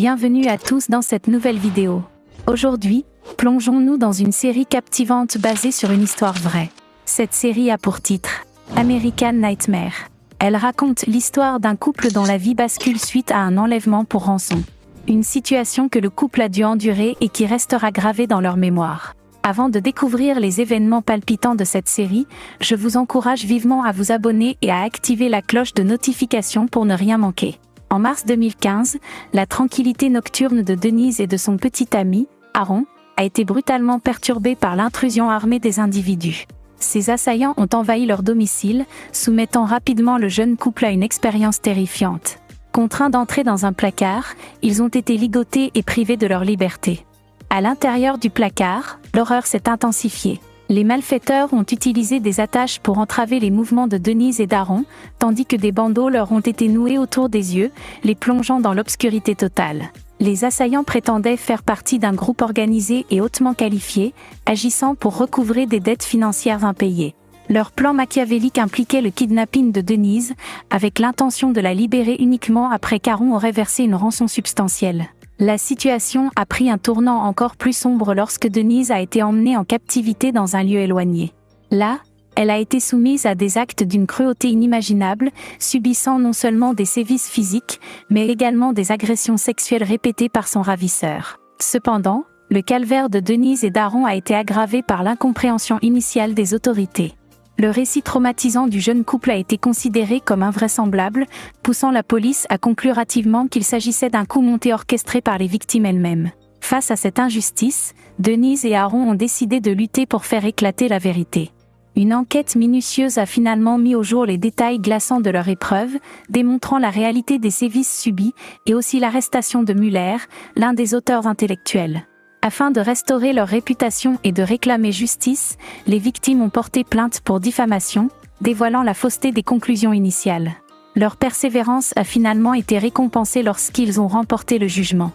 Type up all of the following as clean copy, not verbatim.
Bienvenue à tous dans cette nouvelle vidéo. Aujourd'hui, plongeons-nous dans une série captivante basée sur une histoire vraie. Cette série a pour titre American Nightmare. Elle raconte l'histoire d'un couple dont la vie bascule suite à un enlèvement pour rançon. Une situation que le couple a dû endurer et qui restera gravée dans leur mémoire. Avant de découvrir les événements palpitants de cette série, je vous encourage vivement à vous abonner et à activer la cloche de notification pour ne rien manquer. En mars 2015, la tranquillité nocturne de Denise et de son petit ami, Aaron, a été brutalement perturbée par l'intrusion armée des individus. Ces assaillants ont envahi leur domicile, soumettant rapidement le jeune couple à une expérience terrifiante. Contraints d'entrer dans un placard, ils ont été ligotés et privés de leur liberté. À l'intérieur du placard, l'horreur s'est intensifiée. Les malfaiteurs ont utilisé des attaches pour entraver les mouvements de Denise et d'Aaron, tandis que des bandeaux leur ont été noués autour des yeux, les plongeant dans l'obscurité totale. Les assaillants prétendaient faire partie d'un groupe organisé et hautement qualifié, agissant pour recouvrer des dettes financières impayées. Leur plan machiavélique impliquait le kidnapping de Denise, avec l'intention de la libérer uniquement après qu'Aaron aurait versé une rançon substantielle. La situation a pris un tournant encore plus sombre lorsque Denise a été emmenée en captivité dans un lieu éloigné. Là, elle a été soumise à des actes d'une cruauté inimaginable, subissant non seulement des sévices physiques, mais également des agressions sexuelles répétées par son ravisseur. Cependant, le calvaire de Denise et d'Aaron a été aggravé par l'incompréhension initiale des autorités. Le récit traumatisant du jeune couple a été considéré comme invraisemblable, poussant la police à conclure hâtivement qu'il s'agissait d'un coup monté orchestré par les victimes elles-mêmes. Face à cette injustice, Denise et Aaron ont décidé de lutter pour faire éclater la vérité. Une enquête minutieuse a finalement mis au jour les détails glaçants de leur épreuve, démontrant la réalité des sévices subis, et aussi l'arrestation de Muller, l'un des auteurs intellectuels. Afin de restaurer leur réputation et de réclamer justice, les victimes ont porté plainte pour diffamation, dévoilant la fausseté des conclusions initiales. Leur persévérance a finalement été récompensée lorsqu'ils ont remporté le jugement.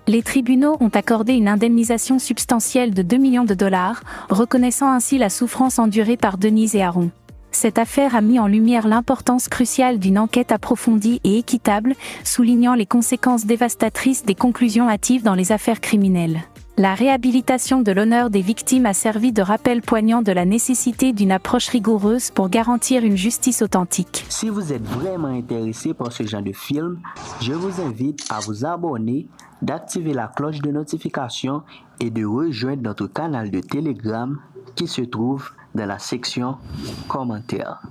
Les tribunaux ont accordé une indemnisation substantielle de 2 millions de dollars, reconnaissant ainsi la souffrance endurée par Denise et Aaron. Cette affaire a mis en lumière l'importance cruciale d'une enquête approfondie et équitable, soulignant les conséquences dévastatrices des conclusions hâtives dans les affaires criminelles. La réhabilitation de l'honneur des victimes a servi de rappel poignant de la nécessité d'une approche rigoureuse pour garantir une justice authentique. Si vous êtes vraiment intéressé par ce genre de film, je vous invite à vous abonner, d'activer la cloche de notification et de rejoindre notre canal de Telegram qui se trouve dans la section commentaires.